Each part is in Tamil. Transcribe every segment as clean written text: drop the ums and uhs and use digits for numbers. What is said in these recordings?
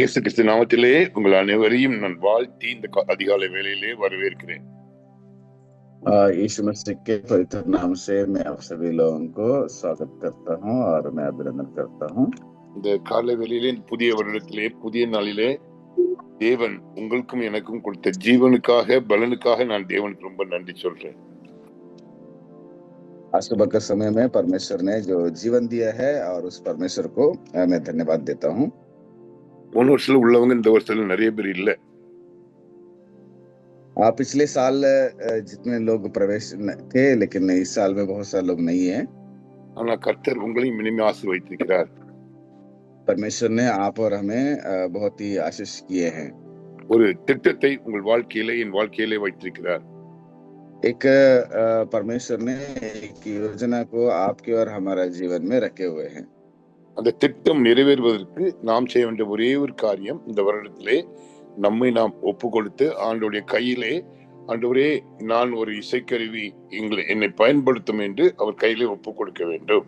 இயேசு கிறிஸ்து நாமத்திலே உங்கள் அனைவரையும் நான் வாழ்த்தி இந்த அதிகாலை வேளையிலே வரவேற்கிறேன். यीशु मसीह के पवित्र नाम से मैं आप सभी लोगों को स्वागत करता हूं और मैं अभिनंदन करता हूं. இந்த காலை வேளையிலே புதிய வருடத்திலே புதிய நாளிலே தேவன் உங்களுக்கும் எனக்கும் கொடுத்த ஜீவனுக்காக பலனுக்காக நான் தேவனுக்கு ரொம்ப நன்றி சொல்றேன். आज सुबह के समय में परमेश्वर ने जो जीवन दिया है और उस परमेश्वर को मैं धन्यवाद देता हूं. போன வருஷத்துல உள்ளவங்க இந்த வருஷத்துல நிறைய பேர் இல்ல. पिछले साल जितने लोग प्रवेश थे लेकिन इस साल में बहुत सारे लोग नहीं है. ஆனா கர்த்தர் உங்களையும் இனிமே ஆசீர்வதித்திருக்கிறார். परमेश्वर ने आप और हमें बहुत ही आशीष किए हैं. ஒரு திட்டத்தை உங்கள் வாழ்க்கையிலே என் வாழ்க்கையிலே வைத்திருக்கிறார். एक परमेश्वर ने एक योजना को आपके और हमारा जीवन में रखे हुए हैं. அந்த திட்டம் நிறைவேறுவதற்கு நாம் செய்ய வேண்டிய ஒரே ஒரு காரியம், இந்த வருடத்திலே நம்மை நாம் ஒப்பு கொடுத்து ஆண்டவருடைய கையிலே, ஆண்டவரே நான் ஒரு இசைக்கருவி, என்னை பயன்படுத்தும் என்று அவர் கையிலே ஒப்பு கொடுக்க வேண்டும்.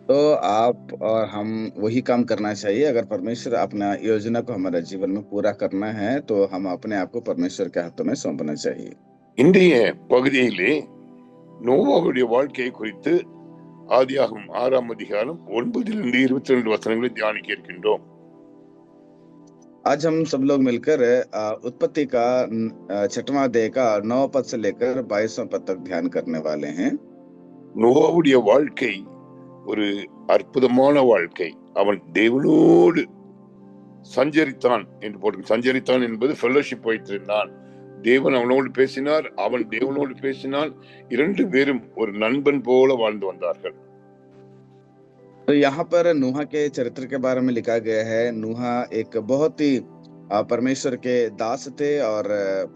तो आप और हम वही काम करना चाहिए. अगर परमेश्वर अपना योजना को हमारे जीवन में पूरा करना है तो हम अपने आप को परमेश्वर के हाथों में सौंपना चाहिए. இன்றைய பகுதியிலே நோவாவுடைய வாழ்க்கையை குறித்து ஆதியாகமம் 6ஆம் அதிகாரம் 9 to 22 வசனங்களை தியானிக்க இருக்கின்றோம். आज हम सब लोग मिलकर उत्पत्ति का 6वां अध्याय का 9 पद से लेकर 22वां पद तक ध्यान करने वाले हैं. நோவாவுடைய வாழ்க்கை ஒரு அற்புதமான வாழ்க்கை. அவன் தேவனோடு சஞ்சரித்தான் என்று போட்டு, சஞ்சரித்தான் என்பது ஃபெல்லோஷிப் வைத்திருந்தான். தேவன் அவனோடு பேசினார், அவன் தேவனோடு பேசினான். இரண்டு பேரும் ஒரு நண்பன் போல வாழ்ந்து வந்தார்கள். तो यहाँ पर नूहा के चरित्र के बारे में लिखा गया है. नूहा एक बहुत ही परमेश्वर के दास थे और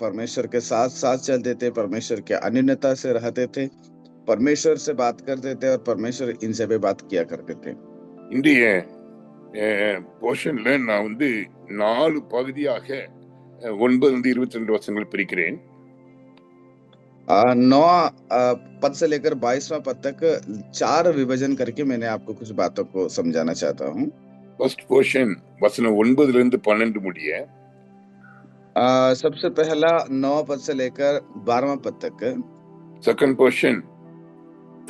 परमेश्वर के साथ साथ चलते थे, परमेश्वर के अन्योन्यता से रहते थे, परमेश्वर से बात करते थे और परमेश्वर इनसे भी बात किया करते थे. இன்றைய போர்ஷன்ல நான் 4 பகுதியாக 9 to 22 வசனங்கள் பிரிக்கிறேன். 9 पद से लेकर 22वां पद तक 4 विभाजन करके मैंने आपको कुछ बातों को समझाना चाहता हूँ. फर्स्ट पोर्शन वचन 9 to 12 முடிய. सबसे पहला 9 पद से लेकर 12वां पद तक. Second portion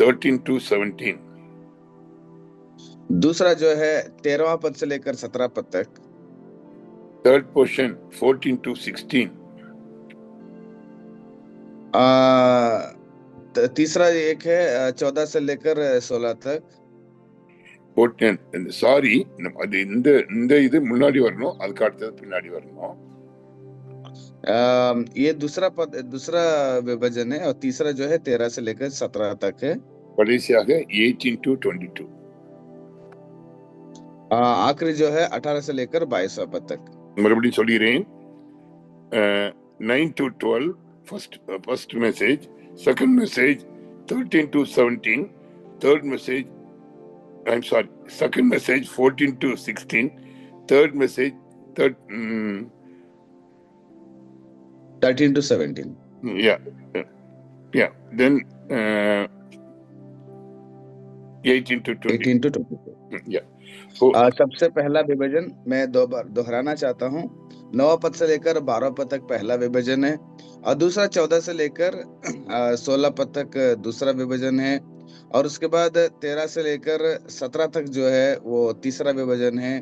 13 to 17. दूसरा जो है 13वां पद से लेकर 17 पद तक. Third portion 14 to 16. तीसरा एक है 14 से लेकर 16 तक. சாரி, அது இந்த இது முன்னாடி வரணும், அதுக்கு அடுத்தது பின்னாடி வரணும். ये दूसरा विभाजन है और तीसरा जो है 13 से लेकर 17 तक है. कடைசியாக 18 to 22. आखिरी जो है 18 से लेकर 22वां पद तक. மறுபடியும் சொல்கிறேன். 9 to 12 first message, second message 13 to 17, third message, second message 14 to 16, third message 13 to 17. Yeah. Then 18 to 20. 18 to 22. Yeah. सबसे पहला विभाजन मैं 2 बार दोहराना चाहता हूँ. 9 पद से लेकर 12 पद तक पहला विभाजन है और दूसरा 14 से लेकर 16 पद तक दूसरा विभाजन है और उसके बाद 13 से लेकर 17 तक जो है वो तीसरा विभाजन है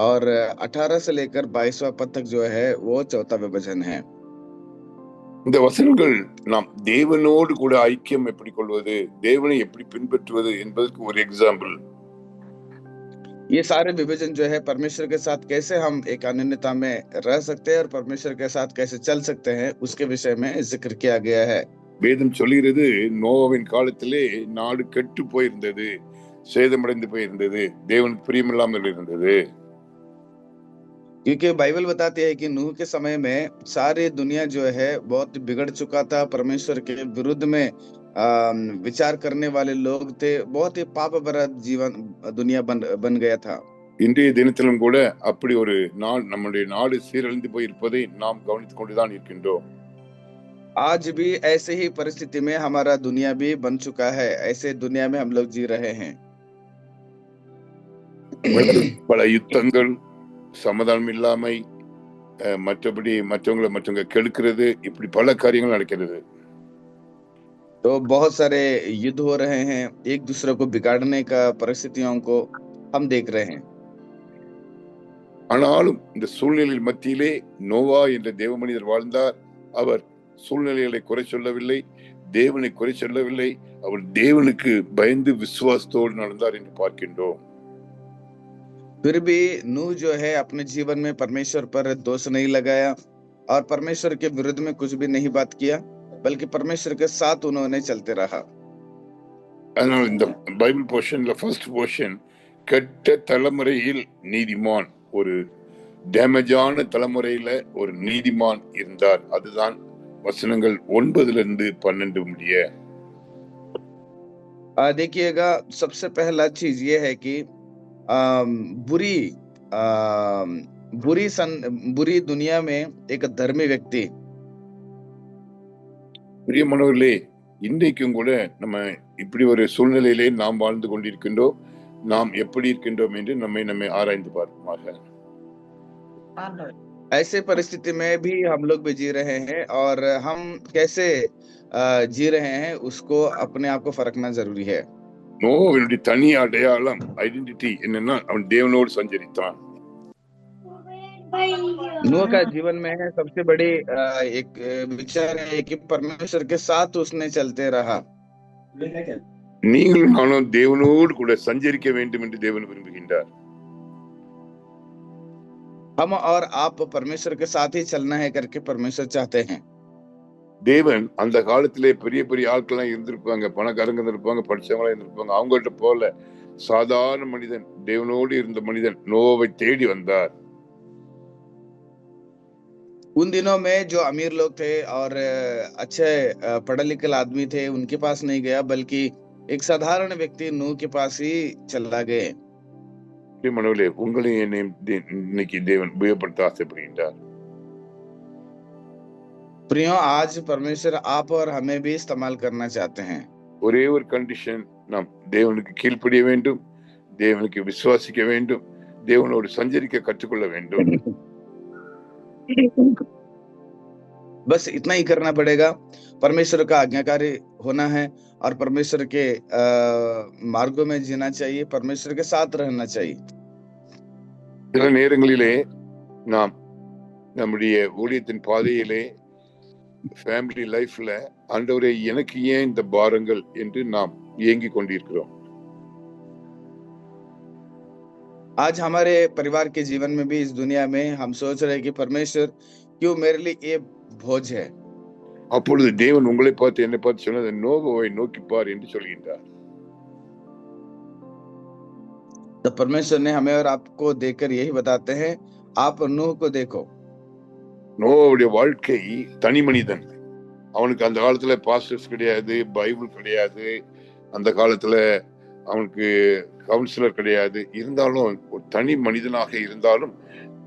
और 18 से लेकर 22वां पद तक जो है वो चौथा विभाजन है. இந்த வசனங்கள் நாம் தேவனோடு கூட ஐக்கியம் எப்படி கொள்வது, தேவனை எப்படி பின்பற்றுவது என்பதற்கு ஒரு எக்ஸாம்பிள். ये सारे विभाजन जो है परमेश्वर के साथ कैसे हम एक अन्योन्यता में रह सकते हैं और परमेश्वर के साथ कैसे चल सकते हैं उसके विषय में जिक्र किया गया है. வேதம் சொல்கிறது, நோவாவின் காலத்திலே நாடு கெட்டு போயிருந்தது, சேதமடைந்து போயிருந்தது, தேவனுக்கு பிரியமில்லாமல் இருந்தது. क्योंकि बाइबल बताती है कि नूह के समय में सारी दुनिया जो है बहुत बिगड़ चुका था, परमेश्वर के विरुद्ध में विचार करने वाले लोग थे, बहुत ही पाप भरा जीवन दुनिया बन गया था. இன்றைய தினத்திலும் கூட அப்படி ஒரு நம்முடைய நாடு சீரழிந்து போயிருப்பதை நாம் கவனித்துக் கொண்டுதான் இருக்கின்றோம். आज भी ऐसे ही परिस्थिति में हमारा दुनिया भी बन चुका है. ऐसे दुनिया में हम लोग जी रहे हैं. பல யுத்தங்கள், சமாதானம் இல்லாமை, மற்றபடி மற்றவங்க கெடுக்கிறது, இப்படி பல காரியங்கள் நடக்கிறது. तो बहुत सारे युद्ध हो रहे हैं, एक दूसरे को बिगाड़ने का परिस्थितियों को हम देख रहे हैं। ஆனாலும் இந்த சூழ்நிலையில் மத்தியிலே நோவா என்ற தேவ மனிதர் வாழ்ந்தார். அவர் சூழ்நிலைகளை குறை சொல்லவில்லை, தேவனை குறை சொல்லவில்லை. அவர் தேவனுக்கு பயந்து விசுவாசத்தோடு நடந்தார் என்று பார்க்கின்றோம். फिर भी नूह जो है अपने जीवन में परमेश्वर पर दोष नहीं लगाया और परमेश्वर के विरुद्ध में कुछ भी नहीं बात किया, बल्कि परमेश्वर के साथ उन्होंने चलते रहा। அதனால் இந்த பைபிள் போர்ஷன்ல ஃபர்ஸ்ட் போர்ஷன் கெட்ட தலைமுறையில் நீதிமான், ஒரு டேமேஜான தலைமுறையில ஒரு நீதிமான் இருந்தார். அதுதான் வசனங்கள் 9-12 முடிய. देखिएगा, सबसे पहला चीज ये है कि अम, बुरी अम, बुरी दुनिया में एक धर्मी व्यक्ति, பிரியமானவர்களே, இன்றைக்கும் கூட நம்ம இப்படி ஒரு சூழ்நிலையிலே நாம் வாழ்ந்து கொண்டிருக்கின்றோம். நாம் எப்படி இருக்கின்றோம் என்று நம்மை ஆராய்ந்து பார்ப்போமாக. ऐसे परिस्थिति में भी हम लोग भी जी रहे हैं और हम कैसे जी रहे हैं उसको अपने आप को परखना जरूरी है। நோவாவினுடைய தனி அடையாளம், ஐடென்டிட்டி என்னன்னா, அவன் தேவனோடு சஞ்சரித்தான். नूह का जीवन में सबसे बड़ी एक विचार है कि परमेश्वर के साथ उसने चलते रहा। நீங்களும் நானும் தேவனோடு கூட சஞ்சரிக்க வேண்டும் என்று தேவன் விரும்புகின்றார். हम और आप परमेश्वर के साथ ही चलना है करके परमेश्वर चाहते हैं। தேவன் அந்த காலத்திலே பெரிய பெரிய ஆட்கள்லாம் இருந்திருப்பாங்க, பணக்காரங்க இருந்திருப்பாங்க, படிச்சவங்களா இருந்திருப்பாங்க. அவங்கள்ட்ட போல சாதாரண மனிதன், தேவனோடு இருந்த மனிதன் நோவாவை தேடி வந்தார். उन दिनों में जो अमीर लोग थे और अच्छे पढ़े लिखे आदमी थे, उनके पास नहीं गया, बल्कि एक साधारण व्यक्ति नूह के पास ही चला गए। மனோலே, உங்களையும் என்னையும் இன்னைக்கு தேவன் உபயோகப்படுத்த ஆசைப்படுகின்றார். प्रियो, आज परमेश्वर आप और हमें भी इस्तेमाल करना चाहते हैं। ஒரே ஒரு கண்டிஷன், நாம் தேவனுக்கு கீழ்ப்படிய வேண்டும், தேவனுக்கு விசுவாசிக்க வேண்டும், தேவனோடு சஞ்சரிக்க கற்றுக்கொள்ள வேண்டும். बस इतना ही करना पड़ेगा। परमेश्वर का आज्ञाकारी होना है और परमेश्वर के मार्गों में जीना चाहिए, परमेश्वर के साथ रहना चाहिए। சில நேரங்களிலே நாம் நம்முடைய ஊழியத்தின் பாதையிலே, ஃபேமிலி லைஃப்ல, ஆண்டவரே எனக்கு ஏன் இந்த பாரங்கள் என்று நாம் ஏங்கிக் கொண்டிருக்கிறோம். आज हमारे परिवार के जीवन में भी, इस दुनिया में हम सोच रहे हैं कि परमेश्वर क्यों मेरे लिए ये बोझ है। அப்பொழுது தேவன் உங்களை பார்த்து என்னை பார்த்து சொன்னது, நோவாவை நோக்கி பார் என்று சொல்கின்றார். तो परमेश्वर ने हमें और आपको देखकर यही बताते हैं, आप नूह को देखो। நோவாவுடைய வாழ்க்கை தனி மனிதன். அவனுக்கு அந்த காலத்துல பாஸ்டர்ஸ் கிடையாது, பைபிள் கிடையாது, அந்த காலத்துல அவனுக்கு கவுன்சிலர் கிடையாது. இருந்தாலும் ஒரு தனி மனிதனாக இருந்தாலும்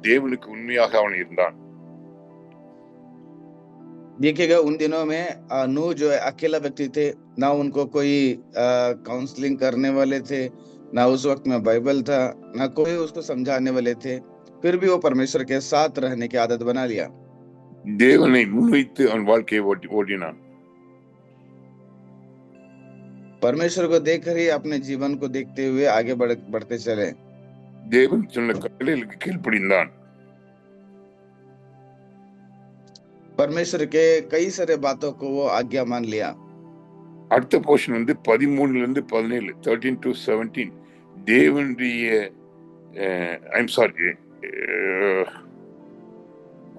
தேவனுக்கு உண்மையாக அவன் இருந்தான். देखिएगा, उन दिनों में नूह जो है अकेला व्यक्ति थे, ना उनको कोई काउंसलिंग करने वाले थे, ना उस वक्त में बाइबल था, ना कोई उसको समझाने वाले थे। फिर भी वो परमेश्वर के साथ रहने की आदत बना लिया। தேவனை முன்வைத்து அவன் வாழ்க்கையை ஓடினான். परमेश्वर को देखकर ही अपने जीवन को देखते हुए आगे बढ़ते चले। தேவன் சொன்ன கட்டளைகளுக்கு கீழ்ப்படிந்தான். परमेश्वर के कई सारे बातों को वो आज्ञा मान लिया। அடுத்த போர்ஷன் 13-17, 13-17 தேவனுடைய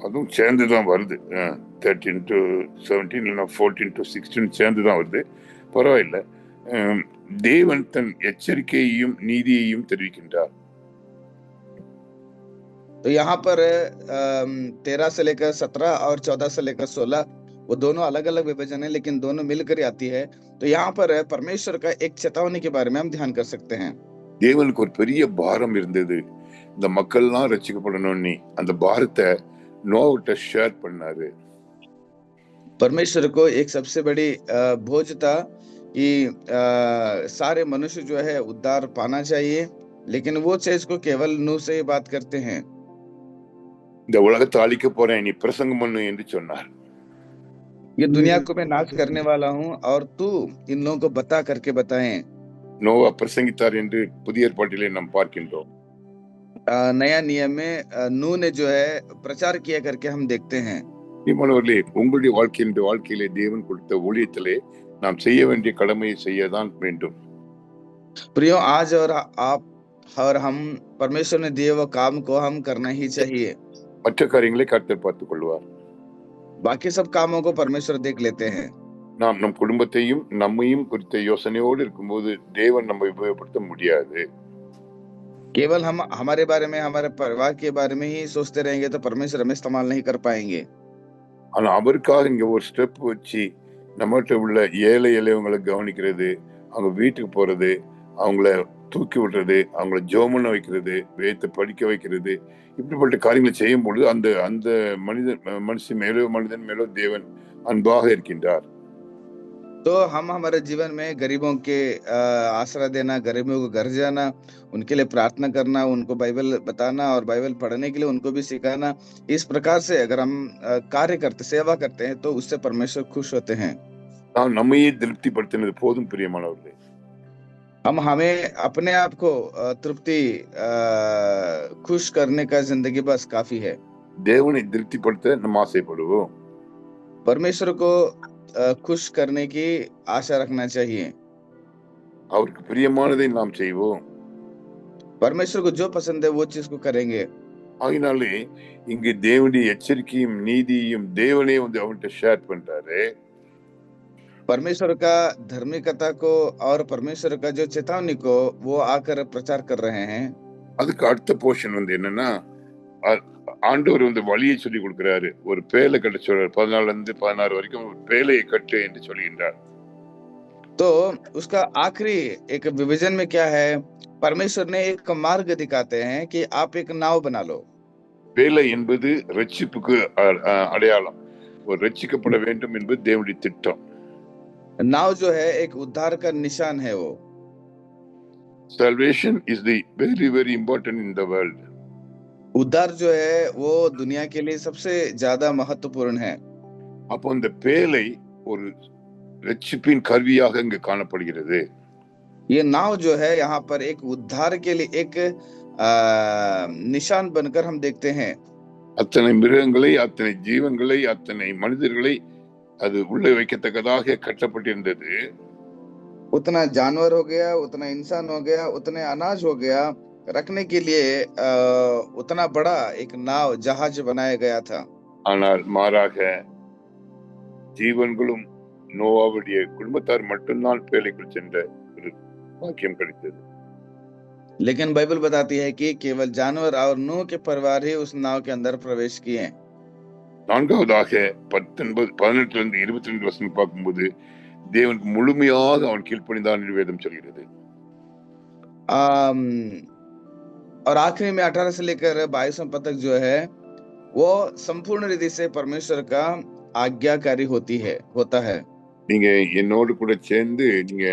அதுவும் சேர்ந்துதான் வருது. 13-17 இல்லைன்னா 14-16 சேர்ந்துதான் வருது. பரவாயில்ல. தேவன் தன் எச்சரிக்கையையும் நீதியையும் தெரிவிக்கின்றார். तो यहाँ पर 13 से लेकर 17 और 14 से लेकर 16, वो दोनों अलग अलग विभाजन है, लेकिन दोनों मिलकर आती है। तो यहाँ पर परमेश्वर का एक चेतावनी के बारे में हम ध्यान कर सकते हैं। தேவனுக்கு ஒரு பெரிய பாரம் இருந்தது. இந்த மக்கள்லாம் ரட்சிக்கப்படணும்னு அந்த பாரத்தை நோவாட்ட ஷேர் பண்ணாரு. परमेश्वर को एक सबसे बड़ी बोझ था कि सारे मनुष्य जो है उद्धार पाना चाहिए, लेकिन वो चीज को केवल नूह से ही बात करते हैं। இந்த உலகத்தை அழிக்க போறேன், நீ பிரசங்கம் பண்ணு என்று சொன்னார். ये दुनिया को मैं नाश करने वाला हूँ और तू इन लोगों को बता करके बताएं। நோவா பிரசங்கித்தார் என்று புதிய ஏற்பாட்டிலே நாம் பார்க்கின்றோம். नया नियम में नूह ने जो है प्रचार किया करके हम देखते हैं। பிரியமானவர்களே, உங்களுடைய வாழ்க்கையிலே தேவன் கொடுத்த ஊழியத்திலே நாம் செய்ய வேண்டிய கடமையை செய்யதான் வேண்டும். प्रियो, आज और आप और हम परमेश्वर ने दिए वो काम को हम करना ही चाहिए। மற்ற காரியங்களை கர்த்தர் பார்த்துக் கொள்வார். बाकी सब कामों को परमेश्वर देख लेते हैं। நாம் நம் குடும்பத்தையும் நம்மையும் குறித்த யோசனையோடு இருக்கும்போது தேவன் நம்மை உபயோகப்படுத்த முடியாது. केवल हम हमारे बारे में, हमारे परिवार के बारे में ही सोचते रहेंगे तो परमेश्वर हमें इस्तेमाल नहीं कर पाएंगे। ஆனா அவருக்காக இங்க ஒரு ஸ்டெப் வச்சு நம்மகிட்ட உள்ள ஏழை எளியவங்களை கவனிக்கிறது, அவங்க வீட்டுக்கு போறது, அவங்கள தூக்கி விடுறது, அவங்கள ஜெபம் பண்ண வைக்கிறது, வேதத்தை படிக்க வைக்கிறது, இப்படிப்பட்ட காரியங்களை செய்யும் பொழுது அந்த அந்த மனிதன் மேலோ தேவன் அன்பாக இருக்கின்றார். तो हम हमारे जीवन में गरीबों के आसरा देना, गरीबों को घर जाना, उनके लिए प्रार्थना करना, उनको बाइबल बताना और बाइबल पढ़ने के लिए उनको भी सिखाना, इस प्रकार से अगर हम कार्य करते, सेवा करते हैं तो उससे परमेश्वर खुश होते हैं। நாம் நம்மையே திருப்திப்படுத்தினது போதும் பிரியமானவர்களே. हम हमें अपने आप को तृप्ति खुश करने का जिंदगी बस काफी है। தேவனை திருப்திப்படுத்த நம்ம ஆசைப்படுவோம். परमेश्वर को खुश करने की आशा रखना चाहिए। அவருக்கு பிரியமானதை நாம் செய்வோம். परमेश्वर को जो पसंद है वो चीज को करेंगे। ஆகினாலே இங்கு தேவனுடைய எச்சரிக்கையும் நீதியையும் தேவனே அவன்கிட்ட ஷேர் பண்றாரு. परमेश्वर का धार्मिकता को और परमेश्वर का जो चेतावनी को वो आकर प्रचार कर रहे हैं। அதுக்கு அடுத்த போர்ஷன் என்னன்னா, ஆண்டவர் வழியை சொல்லி கொடுக்கிறாரு. ஒரு பேலை கட்ட சொல்றாரு. 14 வரைக்கும் ஒரு பேலையை கட்டு என்று சொல்கின்றார். तो उसका आखिरी एक विभाजन में क्या है, परमेश्वर ने एक मार्ग दिखाते हैं कि आप एक नाव बना लो। பேலை என்பது ரட்சிப்புக்கு அடையாளம். ஒரு ரட்சிக்கப்பட வேண்டும் என்பது தேவனுடைய திட்டம். नाव जो है एक उद्धार का निशान है। वो salvation is the very important in the world. उद्धार जो है वो दुनिया के लिए सबसे ज्यादा महत्वपूर्ण है। அப்போ அந்த பேலை ஒரு ரட்சிப்பின் கருவியாக இங்கு காணப்படுகிறது. ये नाव जो है यहाँ पर एक उद्धार के लिए एक निशान बनकर हम देखते हैं। அத்தனை மிருகங்களை, அத்தனை ஜீவன்களை, அத்தனை மனிதர்களை அது உள்ளே வைக்கத்தக்கதாக கட்டப்பட்டிருந்தது. उतना जानवर हो गया, उतना इंसान हो गया, उतने अनाज हो गया, रखने के लिए उतना बड़ा एक नाव, जहाज बनाया गया था। ஆனால் மாறாக ஜீவன்களும் நோவாவுடைய குடும்பத்தார் மட்டும்தான் பேழைக்குள் சென்ற ஒரு வாக்கியம் கிடைத்தது. लेकिन बाइबल बताती है कि केवल जानवर और नूह के परिवार ही उस नाव के अंदर प्रवेश किए। நான்காவதாக 18-22 வசனம் பார்க்கும்போது தேவனுக்கு முழுமையாக அவன் கீழ்ப்படிந்தான் என்று வேதம் சொல்கிறது. और आखिरी में 18 से लेकर 22 पद तक जो है वो संपूर्ण रीति से परमेश्वर का आज्ञाकारी होता है। நீங்க என்னோடு கூட சேர்ந்து நீங்க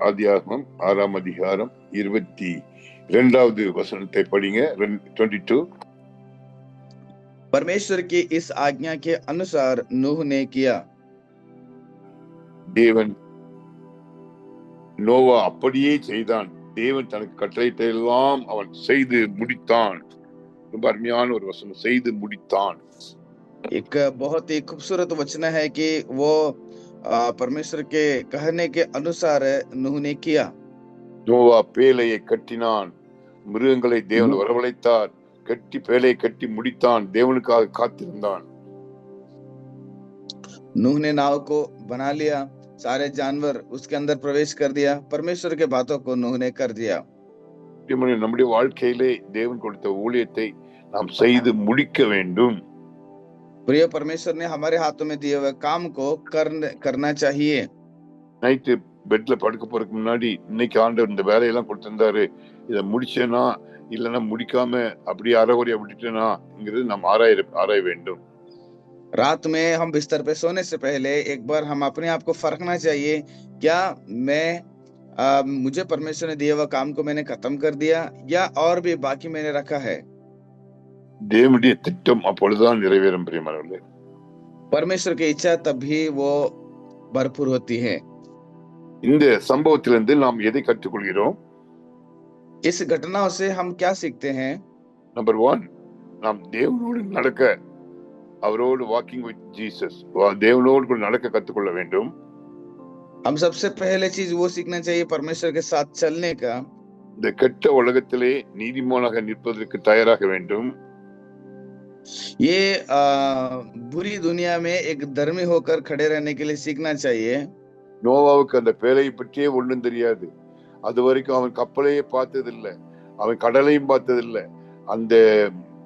ஆதியாகமம் 6ஆம் அதிகாரம் 22வது வசனத்தை படிங்க. 22 परमेश्वर की इस आज्ञा के अनुसार नूह ने किया। தேவன் நோவா அப்படியே செய்தான். தேவன் தனக்கு கட்டளையிட்ட எல்லாம் அவன் செய்து முடித்தான். ரொம்ப அருமையான ஒரு வசனம், செய்து முடித்தான். एक बहुत ही खूबसूरत वचन है कि वो परमेश्वर के कहने के अनुसार नूह ने किया। நோவா பேழையை கட்டினான். மிருகங்களை தேவன் வரவழைத்தார். கட்டி பேழையை கட்டி முடித்தான். தேவனுக்காக காத்திருந்தான். नूह ने नाव को बना लिया, सारे जानवर उसके अंदर प्रवेश कर दिया, परमेश्वर के बातों को नूह ने कर दिया। நம்முடைய வாழ்க்கையிலே தேவன் கொடுத்த ஊழியத்தை நாம் செய்து முடிக்க வேண்டும். प्रिय, परमेश्वर ने हमारे हाथों में दिए हुए काम को करना चाहिए। நைட்டு பெட்ல படுக்க போறதுக்கு முன்னாடி இன்னைக்கு ஆண்டவர் இந்த வேலையெல்லாம் கொடுத்திருந்தாரு, இதை முடிச்சேனா இல்லைன்னா முடிக்காம அப்படியே அறகுறையா விட்டுட்டேனாங்கிறது நாம் ஆராய வேண்டும். रात में हम बिस्तर पे सोने से पहले एक बार हम अपने आप को परखना चाहिए, क्या मुझे परमेश्वर ने दिए हुए काम को मैंने खत्म कर दिया या और भी बाकी मैंने रखा है। தேவனுடைய திட்டம் அப்பொழுதுதான் நிறைவேறும் பிரியமானவர்களே. परमेश्वर की इच्छा तभी वो भरपूर होती है। இந்த சம்பவத்திலிருந்து நாம் எதை கற்றுக்கொள்கிறோம்? इस घटनाओं से हम क्या सीखते हैं? நம்பர் 1, நாம் தேவனோடு நடக்க, அவரோடு வாக்கிங் வித் ஜீசஸ், தேவனோடு கூட நடக்க கற்றுக்கொள்ள வேண்டும். हम सबसे पहले चीज वो सीखना चाहिए परमेश्वर के साथ चलने का। இந்த கெட்ட உலகத்திலே நீதிமானாக நிற்பதற்கு தயாராக வேண்டும். ये बुरी दुनिया में एक धर्मी होकर खड़े रहने के लिए सीखना चाहिए। நோவாவுக்கு அந்த பேழையை பற்றியே ஒண்ணும் தெரியாது. அது வரைக்கும் அவன் கப்பலையே பார்த்ததில்லை, அவன் கடலையும் பார்த்ததில்லை. அந்த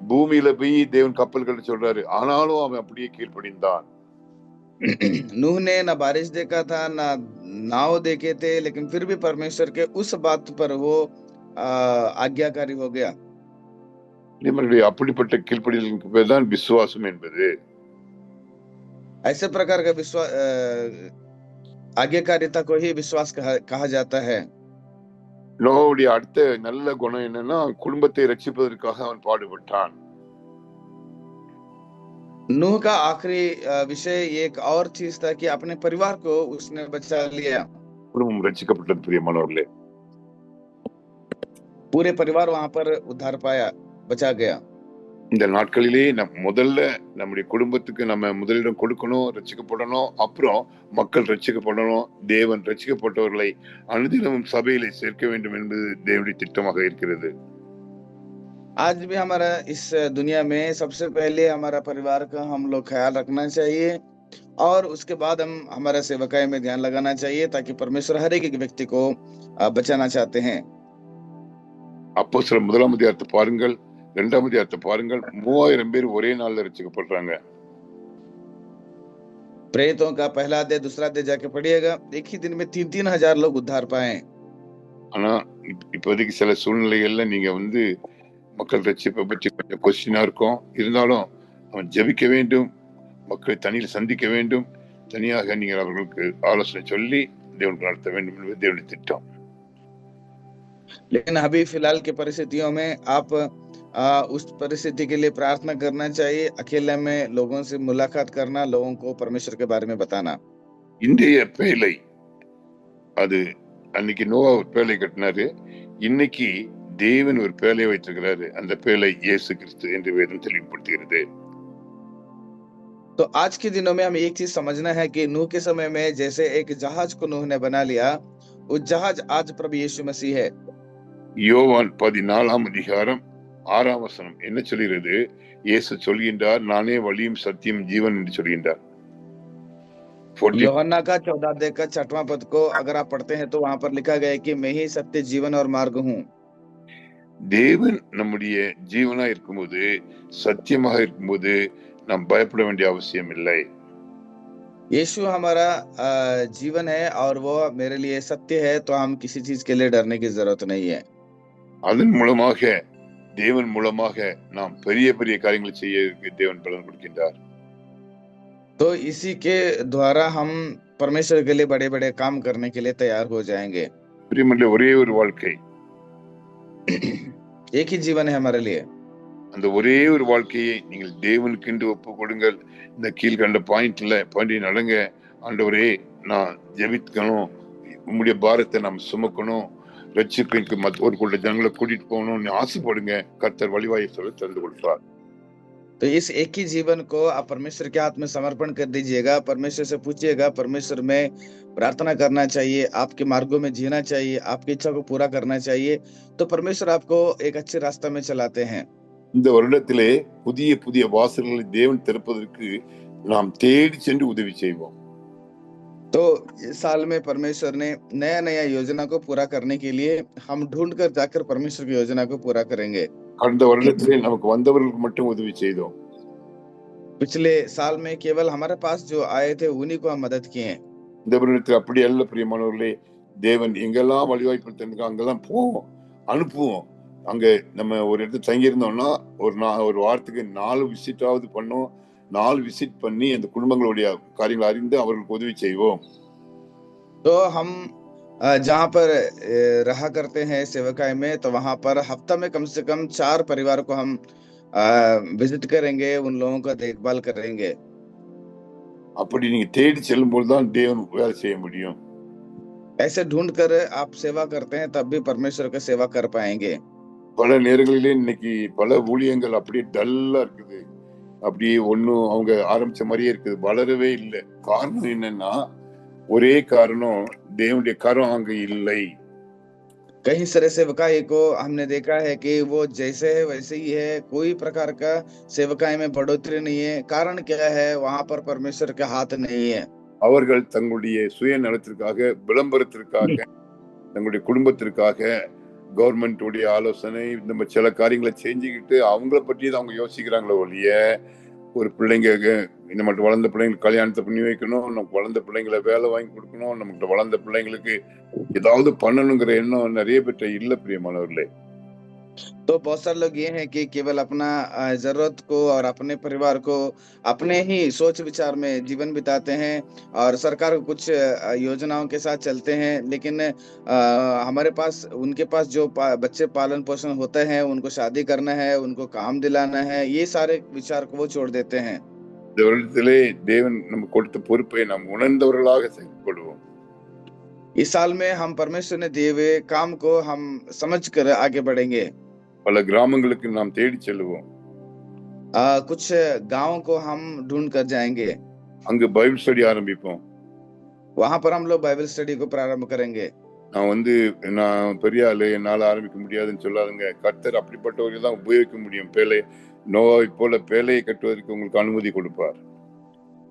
பூமியில போய் தேவன் கப்பல்கள் சொல்றாரு, ஆனாலும் அவன் அப்படியே கீழ்ப்படிந்தான். नूह ने ना बारिश देखा था ना नाव देखे थे, लेकिन फिर भी परमेश्वर के उस बात पर वो आज्ञाकारी हो गया। நம்மளுடைய அப்படிப்பட்ட கீழ்ப்படிதலுக்கு பேர் தான் விசுவாசம் என்பது. ऐसे प्रकार का विश्वास आज्ञाकारिता को ही विश्वास कहा जाता है। நோவாவுடைய அடுத்த நல்ல குணம் என்னன்னா, குடும்பத்தை ரட்சிப்பதற்காக அவன் பாடுபட்டான். नूह का आखिरी विषय एक और चीज था कि अपने परिवार को उसने बचा लिया। குடும்பம் ரட்சிக்கப்பட்டது பிரியமானவர்களே. पूरे परिवार वहां पर उद्धार पाया, बचा गया। இந்த நாட்களிலே முதல்ல நம்முடைய குடும்பத்துக்கு நம்ம முதலிடம் கொடுக்கணும், ரட்சிக்கப்படணும். அப்புறம் மக்கள் ரட்சிக்கப்படணும். தேவன் ரட்சிக்கப்பட்டவர்களை அனுதினமும் சபையிலே சேர்க்க வேண்டும் என்பது தேவனுடைய திட்டமாக இருக்கிறது. आज भी हमारा इस दुनिया में सबसे पहले हमारा परिवार का हम लोग ख्याल रखना चाहिए और उसके बाद हम हमारा सेवकाई में ध्यान लगाना चाहिए, ताकि परमेश्वर हर एक व्यक्ति को बचाना चाहते हैं। அப்போஸ்தலர் 1ஆம் அதிகாரத்தை பாருங்கள், 2ஆம் அதிகாரத்தை பாருங்கள். 3000 பேர் ஒரே நாள்ல ரட்சிக்கப்படுறாங்க. प्रेरितों का पहला अध्याय दूसरा अध्याय जाके पढ़िएगा, एक ही दिन में 3-3 हजार लोग उद्धार पाए। ஆனா இப்போதைக்கு சில சூழ்நிலைகள்ல நீங்க மக்கள் ரட்சிப்பை பற்றி கொஞ்சம் கொஸ்டினா இருக்கும். இருந்தாலும் அவன் ஜெபிக்க வேண்டும், மக்களை தனியில் சந்திக்க வேண்டும், தனியாக நீங்கள் அவர்களுக்கு ஆலோசனை சொல்லி தேவனுக்கு நடத்த வேண்டும் என்பது தேவனுடைய திட்டம். लेकिन अभी फिलहाल की परिस्थितियों में आप उस परिस्थिति के लिए प्रार्थना करना चाहिए। अकेले में लोगों से मुलाकात करना, लोगों को परमेश्वर के बारे में बताना। இன்றைய பேழை, அது அன்னைக்கு நோவா ஒரு பேழை கட்டினாரு, இன்னைக்கு தேவன் ஒரு பேழையை வைத்திருக்கிறாரு. அந்த பேழை இயேசு கிறிஸ்து என்று வேதம் தெளிவுபடுத்துகிறது. तो आज के दिनों में हमें एक चीज समझना है कि नूह के समय में जैसे एक जहाज को नूह ने बना लिया, वो जहाज आज प्रभु यीशु मसीह है। யோவான் 14ஆம் அதிகாரம் 6ஆம் வசனம் என்ன சொல்கிறது? இயேசு சொல்கின்றார், நானே வழியும் சத்தியம் ஜீவன் என்று சொல்கின்றார். यूहन्ना का 14 अध्याय का 6वां पद को अगर आप पढ़ते हैं तो वहां पर लिखा गया है कि मैं ही सत्य जीवन और मार्ग हूँ। தேவன் நம்முடைய ஜீவனா இருக்கும்போது, சத்தியமாக இருக்கும்போது நாம் பயப்பட வேண்டிய அவசியம் இல்லை. यीशु हमारा जीवन है और वो मेरे लिए सत्य है, तो हम किसी चीज के लिए डरने की जरूरत नहीं है। அதன் மூலமாக, தேவன் மூலமாக நாம் பெரிய பெரிய காரியங்களை செய்ய தேவன் பலன் கொடுக்கின்றார். तो इसी के द्वारा हम परमेश्वर के लिए बड़े बड़े काम करने के लिए तैयार हो जाएंगे। பிரியமல்ல, ஒரே ஒரு வாழ்க்கை, एक ही जीवन है हमारे लिए। அந்த ஒரே ஒரு வாழ்க்கையை நீங்கள் தேவனுக்கு என்று ஒப்பு கொடுங்கள். இந்த கீழ்கண்ட பாயிண்ட்ல நடங்க. ஆண்டவரே, நான் ஜெபிக்கணும், உம்முடைய பாரத்தை நாம் சுமக்கணும், ரட்சிப்பிற்கு ஒரு கூட்ட ஜனங்களை கூட்டிட்டு போகணும்னு ஆசைப்படுங்க. கர்த்தர் வழிவாயை சொல்ல திறந்து கொடுப்பார். तो इस एक ही जीवन को आप परमेश्वर के हाथ में समर्पण कर दीजिएगा। परमेश्वर से पूछिएगा, परमेश्वर में प्रार्थना करना चाहिए, आपके मार्गों में जीना चाहिए, आपकी इच्छा को पूरा करना चाहिए, तो परमेश्वर आपको एक अच्छे रास्ते में चलाते हैं। இந்த வருடத்திலே புதிய புதிய வாசல்களை தேவன் திறப்பதற்கு நாம் தேடி சென்று உதவி செய்வோம். तो इस साल में परमेश्वर ने नया नया योजना को पूरा करने के लिए हम ढूंढ कर जाकर परमेश्वर की योजना को पूरा करेंगे। கடந்த வருடத்திலே நமக்கு வந்தவர்களுக்கு மட்டும் உதவி செய்தோம். पिछले साल में केवल हमारे पास जो आए थे उन्हीं को हम मदद किए। இந்த வருடத்தில் அப்படி அல்ல பிரியமானவர்களே. தேவன் எங்கெல்லாம் வழிவாய்ப்பு தந்திருக்கோம் அங்கெல்லாம் போவோம், அனுப்புவோம். அங்க நம்ம ஒரு இடத்துல தங்கி இருந்தோம்னா ஒரு வாரத்துக்கு 4 விசிட்டாவது பண்ணோம். 4 விசிட் பண்ணி அந்த குடும்பங்களுடைய காரியங்களை அறிந்து அவர்களுக்கு உதவி செய்வோம். तो हम जहाँ पर रहा करते हैं सेवकाई में, तो वहां पर हफ्ता में कम से कम 4 परिवार को हम विजिट करेंगे, उन लोगों का देखभाल करेंगे। அப்படி நீங்க தேடி செல்லும்போது தான் தேவன் வேலை செய்ய முடியும். ऐसे ढूंढ कर आप सेवा करते हैं, तब भी परमेश्वर का सेवा कर पाएंगे। பல நேரங்களிலே இன்னைக்கு பல ஊழியங்கள் அப்படியே டல்லா இருக்குது. அப்படியே ஒண்ணும் அவங்க ஆரம்பிச்ச மாதிரியே இருக்குது, வளரவே இல்லை. காரணம் என்னன்னா, ஒரே காரணம், தேவனுடைய கரம் அங்க இல்லை. कई सारे सेवकाई को हमने देखा है कि वो जैसे है वैसे ही है, कोई प्रकार का सेवकाई में बढ़ोतरी नहीं है। कारण क्या है? वहां पर परमेश्वर का हाथ नहीं है। அவர்கள் தங்களுடைய சுயநலத்திற்காக, விளம்பரத்திற்காக, தங்களுடைய குடும்பத்திற்காக கவர்மெண்ட் உடைய ஆலோசனை இந்த மாதிரி சில காரியங்களை செஞ்சுக்கிட்டு அவங்கள பற்றி தான் அவங்க யோசிக்கிறாங்களே ஒழிய, ஒரு பிள்ளைங்க இந்த மட்டும் வளர்ந்த பிள்ளைங்களுக்கு கல்யாணத்தை பண்ணி வைக்கணும், நமக்கு வளர்ந்த பிள்ளைங்களை வேலை வாங்கி கொடுக்கணும், நமக்கு வளர்ந்த பிள்ளைங்களுக்கு ஏதாவது பண்ணணுங்கிற எண்ணம் நிறைய பேர்ட்ட இல்ல பிரியமானவர்களே. तो बहुत सारे लोग ये हैं कि केवल अपना जरूरत को और अपने परिवार को अपने ही सोच विचार में जीवन बिताते हैं, और सरकार को कुछ योजनाओं के साथ चलते हैं, लेकिन हमारे पास उनके पास जो बच्चे पालन पोषण होते हैं, उनको शादी करना है, उनको काम दिलाना है, ये सारे विचार को वो छोड़ देते हैं। இந்த வருடத்திலே தேவன் நமக்கு கொடுத்த பொறுப்பை நாம் உணர்ந்தவர்களாக செயல்படுவோம். इस साल में हम परमेश्वर ने दिए हुए काम को हम समझ कर आगे बढ़ेंगे। பல கிராமங்களுக்கு நாம் தேடி செல்லுவோம். कुछ गांव को हम ढूंढ कर जाएंगे, அங்கு பைபிள் ஸ்டடி ஆரம்பிப்போம். वहां पर हम लोग बाइबल स्टडी को प्रारंभ करेंगे। நான் பெரிய ஆளு, என்னால ஆரம்பிக்க முடியாதுன்னு சொல்லாதுங்க. கர்த்தர் அப்படிப்பட்டவர்கள் தான் உபயோகிக்க முடியும். நோவாவை போல பேழையை கட்டுவதற்கு உங்களுக்கு அனுமதி கொடுப்பார்.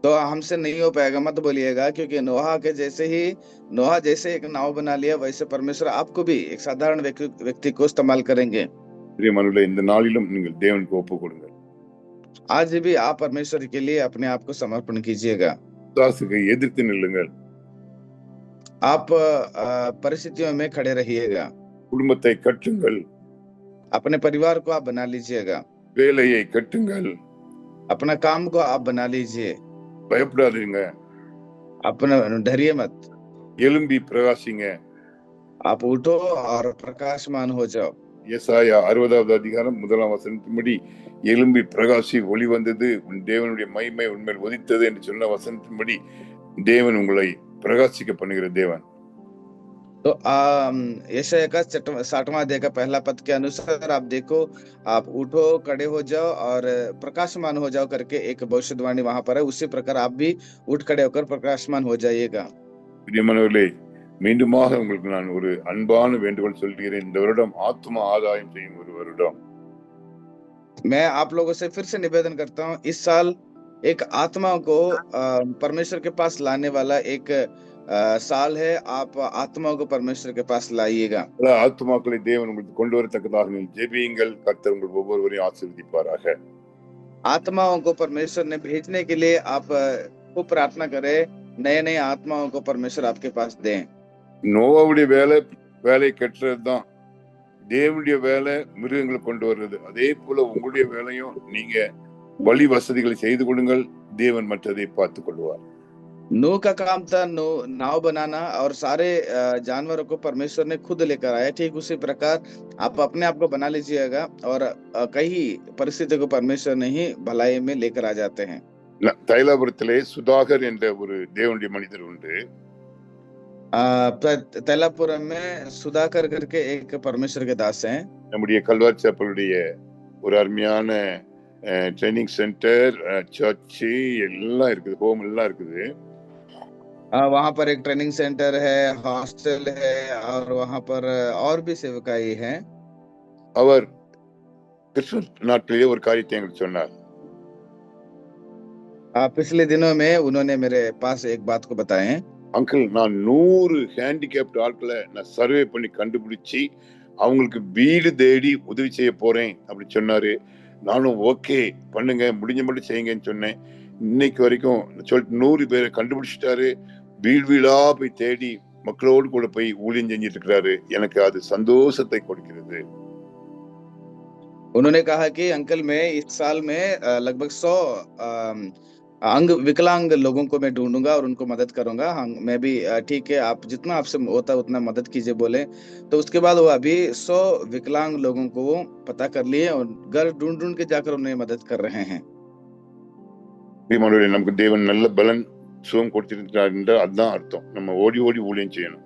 तो हमसे नहीं हो पाएगा मत बोलिएगा, क्योंकि नोहा जैसे एक नाव बना लिया, वैसे परमेश्वर आपको भी एक साधारण व्यक्ति को इस्तेमाल करेंगे। பிரியமானவர்களே, இந்த நாளிலும் நீங்கள் தேவனுக்கு ஒப்பு கொடுங்கள். आज भी आप परमेश्वर के लिए अपने आप को समर्पण कीजिएगा। பிசாசுக்கு எதிர்த்து நில்லுங்கள். आप परिस्थितियों में खड़े रहिएगा। குடும்பத்தை கட்டுங்கள். अपने परिवार को आप बना लीजिएगा। வேலையை கட்டுங்கள். अपना काम को आप बना लीजिए। பயப்படாதீங்க. अपना डरिए मत। எழும்பி பிரகாசிங்க. आप उठो और प्रकाशमान हो जाओ। ஏசாயா 60வது அதிகாரம் 1ஆம் வசனத்தின்படி, எழும்பி பிரகாசி, ஒளி வந்தது, உன் தேவனுடைய மகிமை உன்மேல் உதித்தது என்று சொன்ன வசனத்தின்படி தேவன் உங்களை பிரகாசிக்க பண்ணுகிற தேவன். तो यशायाह का 60वां अध्याय का पहला पद के अनुसार आप देखो, आप उठो, खड़े हो जाओ और प्रकाशमान हो जाओ करके एक भविष्यवाणी वहां पर है। उसी प्रकार आप भी उठ खड़े होकर प्रकाशमान हो जाइएगा। பிரியமானவர்களே, மீண்டுமாக உங்களுக்கு நான் ஒரு அன்பான வேண்டுகோள் சொல்கிறேன். இந்த வருடம் ஆத்ம ஆதாயம் செய்யும் ஒரு வருடம். मैं आप लोगों से फिर से निवेदन करता हूँ, इस साल एक आत्मा को परमेश्वर के पास लाने वाला एक साल है। आप आत्माओं को परमेश्वर के पास लाइएगा। பல ஆத்மாக்களை தேவன் உங்களுக்கு கொண்டு வரத்தக்கதாக நீங்கள் ஜெபியுங்கள். கர்த்தர் உங்கள் ஒவ்வொருவரையும் ஆசீர்வதிப்பாராக. आत्माओं को परमेश्वर ने भेजने के लिए आप खूब प्रार्थना करें, नए नए आत्माओं को परमेश्वर आपके पास दें। நோவாவுடைய வேலை கட்டுறதுதான். தேவனுடைய வேலை மிருகங்களை கொண்டு வர்றது. அதே போல உங்களுடைய வேலையும் நீங்க வழி வசதிகளை செய்து கொடுங்கள். தேவன் மற்றதை பார்த்துக் கொள்வார். नूह का काम था नाव बनाना, और सारे जानवरों को परमेश्वर ने खुद लेकर आया। ठीक उसी प्रकार आप अपने आप को बना लीजिएगा, और कई परिस्थितियों को परमेश्वर ने ही भलाई में लेकर आ जाते हैं। தைலாபுரத்திலே சுதாகர் என்ற ஒரு தேவனுடைய மனிதர் உண்டு. तैलापुरम में सुधाकर करके एक परमेश्वर के दास हैं। நம்முடைய கல்வாரி சாப்பலுடைய ஒரு அருமையான ட்ரைனிங் சென்டர், சர்ச்சு எல்லாம் இருக்குது, ஹோம் எல்லாம் இருக்குது. वहां पर एक ट्रेनिंग सेंटर है, हॉस्टल है, और वहां पर और भी सेवकाई है। அவர் கிறிஸ்துமஸ் நாட்களிலே ஒரு காரியத்தை எங்களுக்கு சொன்னார். पिछले दिनों में उन्होंने मेरे पास एक बात को बताए। அங்கிள், நான் 100 ஹேண்டிகேப்ட் ஆட்களை நான் சர்வே பண்ணி கண்டுபிடிச்சி அவங்களுக்கு வீடு தேடி உதவி செய்ய போறேன் அப்படி சொன்னாரு. நானும் ஓகே பண்ணுங்க, முடிஞ்ச மட்டும் செய்யுங்கன்னு சொன்னேன். இன்னைக்கு வரைக்கும் சொல்லிட்டு 100 பேரை கண்டுபிடிச்சிட்டாரு. வீடு வீடா போய் தேடி மக்களோடு கூட போய் ஊழியம் செஞ்சிட்டு இருக்கிறாரு. எனக்கு அது சந்தோஷத்தை கொடுக்கிறது. उन्होंने कहा कि अंकल, मैं इस साल में लगभग 100 अंग विकलांग लोगों को मैं ढूंढूंगा और उनको मदद करूंगा। हाँ, मैं भी ठीक है, आप जितना आपसे होता है उतना मदद कीजिए बोले। तो उसके बाद वो अभी 100 विकलांग लोगों को वो पता कर लिए और घर ढूंढ ढूंढ के जाकर उन्हें मदद कर रहे हैं। பிரியமானவர்களே, நமக்கு தேவன் நல்ல பலன் சுகம் கொடுத்திருக்கிறார் என்றால் அதுதான் அர்த்தம். நம்ம ஓடி ஓடி ஊழியம் செய்யணும்.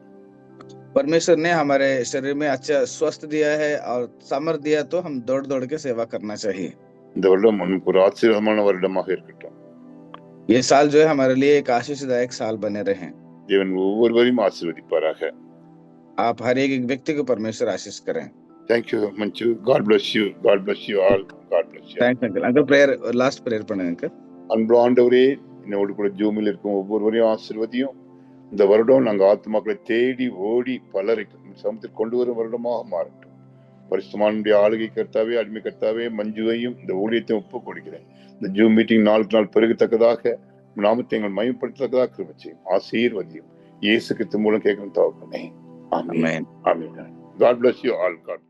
परमेश्वर ने हमारे शरीर में अच्छा स्वस्थ दिया है और सामर्थ्य दिया, तो हम दौड़ दौड़ के सेवा करना चाहिए। இந்த வருடம் நமக்கு ஒரு ஆசீர்வாதமான வருடமாக இருக்கட்டும். ये साल जो है हमारे लिए एक आशीषदायक साल बने रहे। தேவன் ஒவ்வொருவரையும் ஆசீர்வதிப்பாராக. आप हर एक व्यक्ति को परमेश्वर आशीष करें। Thank you, Manchu. God bless you. God bless you all. God bless you. Thanks uncle. Uncle prayer, last prayer पढ़ें अंकल। அன்பு ஆண்டவரே, என்னோடு கூட ஜூமில் இருக்கும் ஒவ்வொருவரையும் ஆசீர்வதியும். இந்த வருடம் நாங்கள் ஆத்மாக்களை தேடி ஓடி பலரை சமூகத்தில் கொண்டு வரும் வருடமாக மாறட்டும். பரிசுத்தமானுடைய ஆளுகை கர்த்தாவே, அடிமை கர்த்தாவே, மஞ்சுவையும் இந்த ஊழியத்தையும் ஒப்புக் கொடுக்கிறேன். இந்த ஜூம் மீட்டிங் நாளுக்கு நாள் பெருகத்தக்கதாக, நாமத்தை எங்கள் மையப்படுத்தத்தக்கதாக கிருபை செய்யும். ஆசீர்வதியும். இயேசு கிறிஸ்து மூலம் கேட்கும் தகப்பனே. ஆமென். आमीन। ஆமென். God bless you all. God.